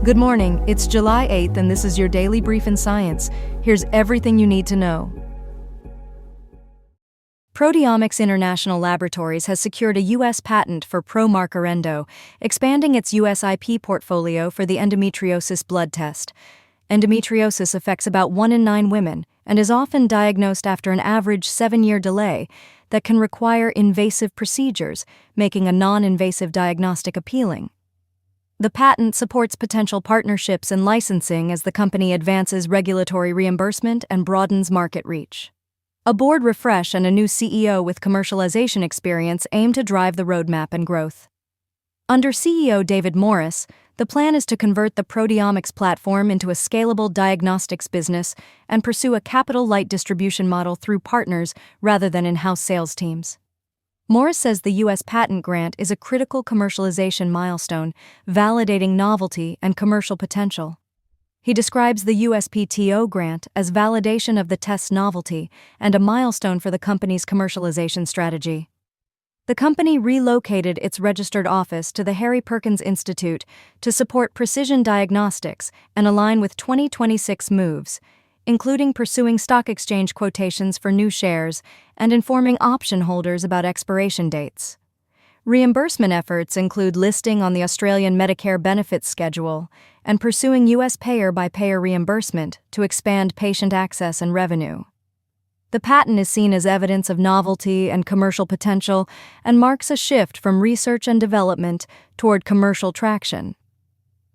Good morning, it's July 8th and this is your daily brief in science. Here's everything you need to know. Proteomics International Laboratories has secured a U.S. patent for ProMarker Endo, expanding its U.S. IP portfolio for the endometriosis blood test. Endometriosis affects about 1 in 9 women and is often diagnosed after an average 7-year delay that can require invasive procedures, making a non-invasive diagnostic appealing. The patent supports potential partnerships and licensing as the company advances regulatory reimbursement and broadens market reach. A board refresh and a new CEO with commercialization experience aim to drive the roadmap and growth. Under CEO David Morris, the plan is to convert the proteomics platform into a scalable diagnostics business and pursue a capital-light distribution model through partners rather than in-house sales teams. Morris says the U.S. patent grant is a critical commercialization milestone, validating novelty and commercial potential. He describes the USPTO grant as validation of the test's novelty and a milestone for the company's commercialization strategy. The company relocated its registered office to the Harry Perkins Institute to support precision diagnostics and align with 2026 moves, including pursuing stock exchange quotations for new shares and informing option holders about expiration dates. Reimbursement efforts include listing on the Australian Medicare Benefits Schedule and pursuing U.S. payer-by-payer reimbursement to expand patient access and revenue. The patent is seen as evidence of novelty and commercial potential and marks a shift from research and development toward commercial traction.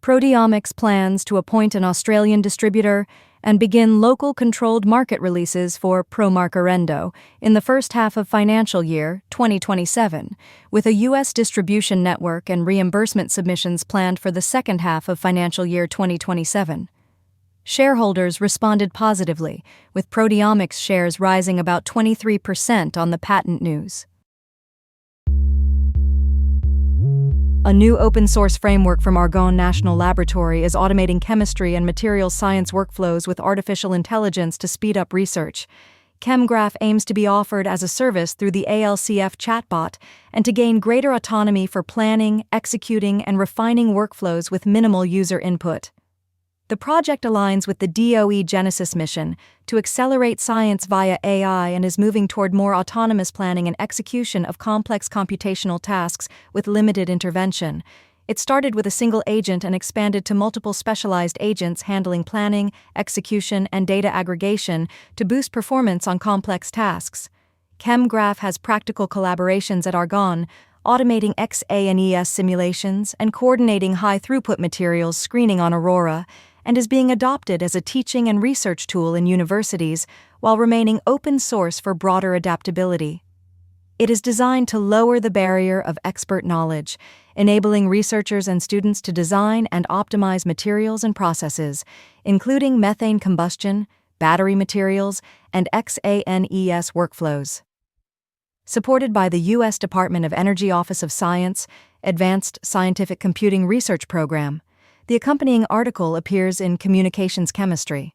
Proteomics plans to appoint an Australian distributor and begin local controlled market releases for ProMarker Endo in the first half of financial year 2027, with a U.S. distribution network and reimbursement submissions planned for the second half of financial year 2027. Shareholders responded positively, with proteomics shares rising about 23% on the patent news. A new open-source framework from Argonne National Laboratory is automating chemistry and materials science workflows with artificial intelligence to speed up research. ChemGraph aims to be offered as a service through the ALCF chatbot and to gain greater autonomy for planning, executing, and refining workflows with minimal user input. The project aligns with the DOE Genesis mission to accelerate science via AI and is moving toward more autonomous planning and execution of complex computational tasks with limited intervention. It started with a single agent and expanded to multiple specialized agents handling planning, execution, and data aggregation to boost performance on complex tasks. ChemGraph has practical collaborations at Argonne, automating XANES simulations and coordinating high-throughput materials screening on Aurora, and is being adopted as a teaching and research tool in universities while remaining open source for broader adaptability. It is designed to lower the barrier of expert knowledge, enabling researchers and students to design and optimize materials and processes, including methane combustion, battery materials, and XANES workflows. Supported by the U.S. Department of Energy Office of Science, Advanced Scientific Computing Research Program, the accompanying article appears in Communications Chemistry.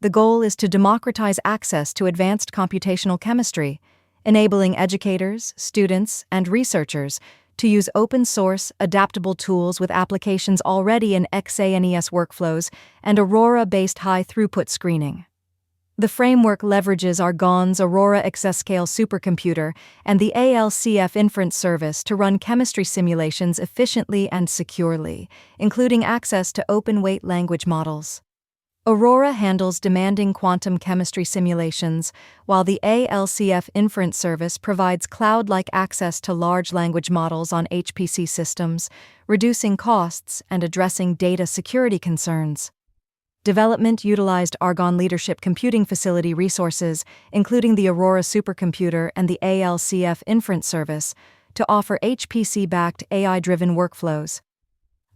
The goal is to democratize access to advanced computational chemistry, enabling educators, students, and researchers to use open-source, adaptable tools with applications already in XANES workflows and Aurora-based high-throughput screening. The framework leverages Argonne's Aurora Exascale supercomputer and the ALCF inference service to run chemistry simulations efficiently and securely, including access to open-weight language models. Aurora handles demanding quantum chemistry simulations, while the ALCF inference service provides cloud-like access to large language models on HPC systems, reducing costs and addressing data security concerns. Development utilized Argonne Leadership Computing Facility resources, including the Aurora supercomputer and the ALCF inference service, to offer HPC-backed AI-driven workflows.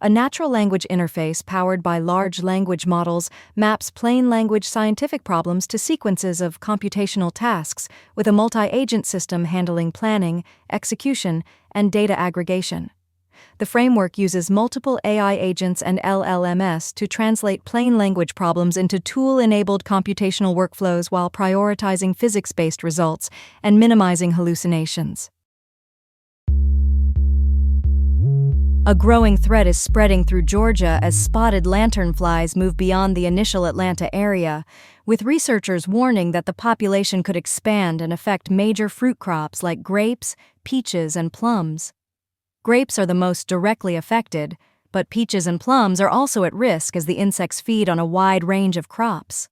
A natural language interface powered by large language models maps plain language scientific problems to sequences of computational tasks, with a multi-agent system handling planning, execution, and data aggregation. The framework uses multiple AI agents and LLMs to translate plain language problems into tool-enabled computational workflows while prioritizing physics-based results and minimizing hallucinations. A growing threat is spreading through Georgia as spotted lanternflies move beyond the initial Atlanta area, with researchers warning that the population could expand and affect major fruit crops like grapes, peaches, and plums. Grapes are the most directly affected, but peaches and plums are also at risk as the insects feed on a wide range of crops.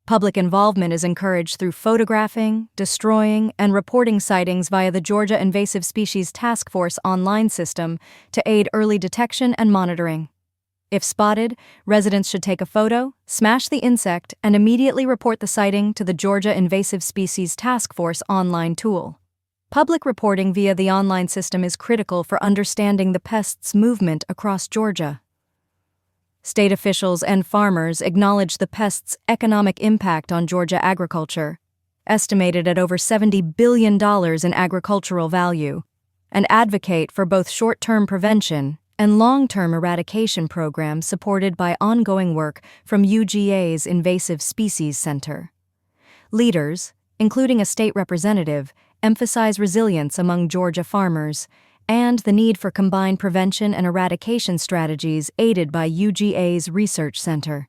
Public involvement is encouraged through photographing, destroying, and reporting sightings via the Georgia Invasive Species Task Force online system to aid early detection and monitoring. If spotted, residents should take a photo, smash the insect, and immediately report the sighting to the Georgia Invasive Species Task Force online tool. Public reporting via the online system is critical for understanding the pest's movement across Georgia. State officials and farmers acknowledge the pest's economic impact on Georgia agriculture, estimated at over $70 billion in agricultural value, and advocate for both short-term prevention and long-term eradication programs supported by ongoing work from UGA's Invasive Species Center. Leaders, including a state representative, emphasize resilience among Georgia farmers and the need for combined prevention and eradication strategies aided by UGA's Research Center.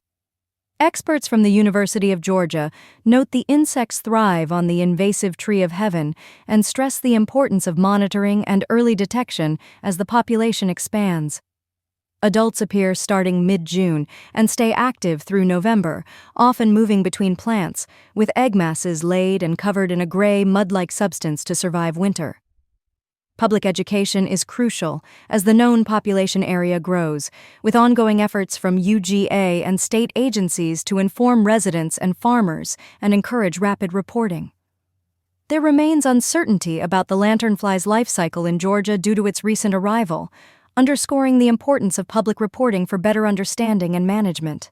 Experts from the University of Georgia note the insects thrive on the invasive tree of heaven and stress the importance of monitoring and early detection as the population expands. Adults appear starting mid-June and stay active through November, often moving between plants, with egg masses laid and covered in a gray, mud-like substance to survive winter. Public education is crucial as the known population area grows, with ongoing efforts from UGA and state agencies to inform residents and farmers and encourage rapid reporting. There remains uncertainty about the lanternfly's life cycle in Georgia due to its recent arrival, underscoring the importance of public reporting for better understanding and management.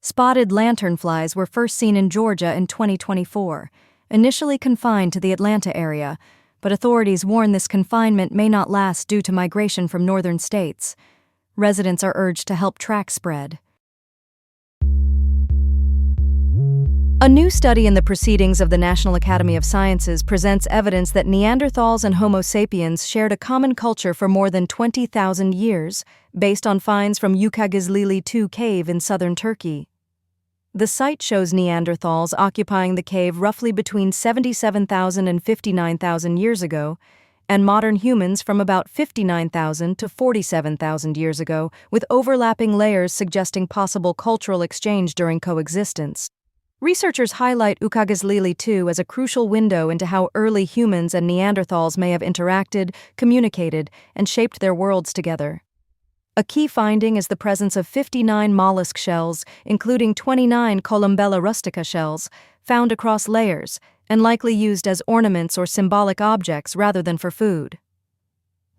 Spotted lanternflies were first seen in Georgia in 2024, initially confined to the Atlanta area, but authorities warn this confinement may not last due to migration from northern states. Residents are urged to help track spread. A new study in the Proceedings of the National Academy of Sciences presents evidence that Neanderthals and Homo sapiens shared a common culture for more than 20,000 years, based on finds from Ucagizlili II cave in southern Turkey. The site shows Neanderthals occupying the cave roughly between 77,000 and 59,000 years ago, and modern humans from about 59,000 to 47,000 years ago, with overlapping layers suggesting possible cultural exchange during coexistence. Researchers highlight Ucagizlili II as a crucial window into how early humans and Neanderthals may have interacted, communicated, and shaped their worlds together. A key finding is the presence of 59 mollusk shells, including 29 Columbella rustica shells, found across layers, and likely used as ornaments or symbolic objects rather than for food.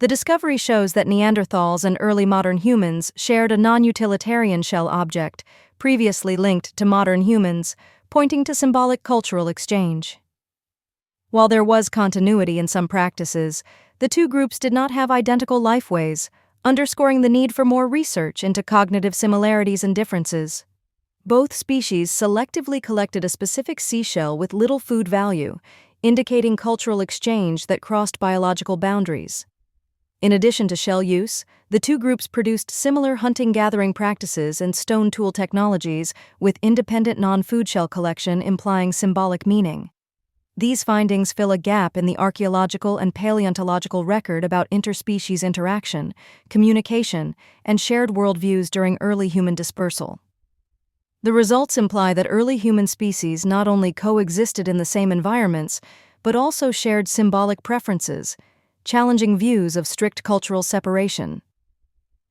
The discovery shows that Neanderthals and early modern humans shared a non-utilitarian shell object, previously linked to modern humans, pointing to symbolic cultural exchange. While there was continuity in some practices, the two groups did not have identical lifeways, underscoring the need for more research into cognitive similarities and differences. Both species selectively collected a specific seashell with little food value, indicating cultural exchange that crossed biological boundaries. In addition to shell use, the two groups produced similar hunting-gathering practices and stone tool technologies, with independent non-food shell collection implying symbolic meaning. These findings fill a gap in the archaeological and paleontological record about interspecies interaction, communication, and shared worldviews during early human dispersal. The results imply that early human species not only coexisted in the same environments, but also shared symbolic preferences, challenging views of strict cultural separation.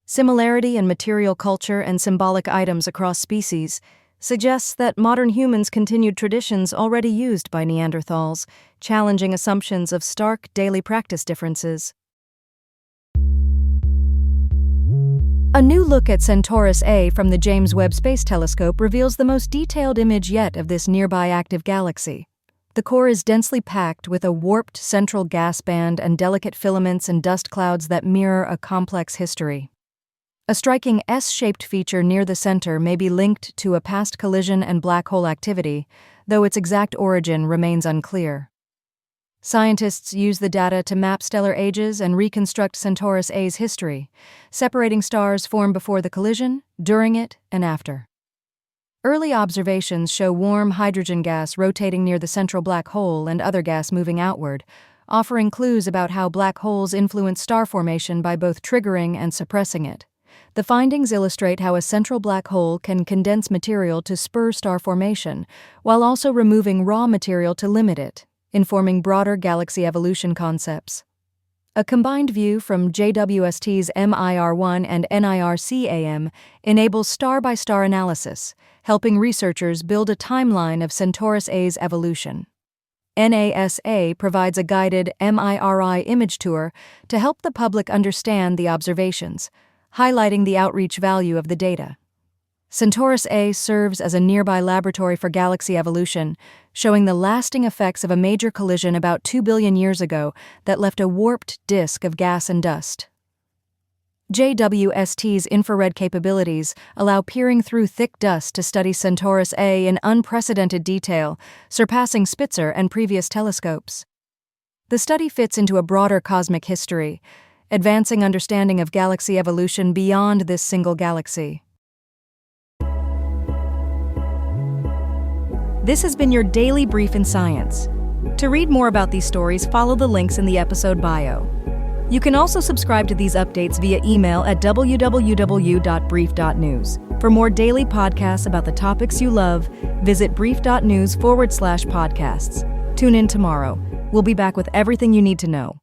Similarity in material culture and symbolic items across species suggests that modern humans continued traditions already used by Neanderthals, challenging assumptions of stark daily practice differences. A new look at Centaurus A from the James Webb Space Telescope reveals the most detailed image yet of this nearby active galaxy. The core is densely packed with a warped central gas band and delicate filaments and dust clouds that mirror a complex history. A striking S-shaped feature near the center may be linked to a past collision and black hole activity, though its exact origin remains unclear. Scientists use the data to map stellar ages and reconstruct Centaurus A's history, separating stars formed before the collision, during it, and after. Early observations show warm hydrogen gas rotating near the central black hole and other gas moving outward, offering clues about how black holes influence star formation by both triggering and suppressing it. The findings illustrate how a central black hole can condense material to spur star formation, while also removing raw material to limit it, informing broader galaxy evolution concepts. A combined view from JWST's MIR1 and NIRC-AM enables star-by-star analysis, helping researchers build a timeline of Centaurus A's evolution. NASA provides a guided MIRI image tour to help the public understand the observations, highlighting the outreach value of the data. Centaurus A serves as a nearby laboratory for galaxy evolution, showing the lasting effects of a major collision about 2 billion years ago that left a warped disk of gas and dust. JWST's infrared capabilities allow peering through thick dust to study Centaurus A in unprecedented detail, surpassing Spitzer and previous telescopes. The study fits into a broader cosmic history, advancing understanding of galaxy evolution beyond this single galaxy. This has been your daily brief in science. To read more about these stories, follow the links in the episode bio. You can also subscribe to these updates via email at www.brief.news. For more daily podcasts about the topics you love, visit brief.news/podcasts. Tune in tomorrow. We'll be back with everything you need to know.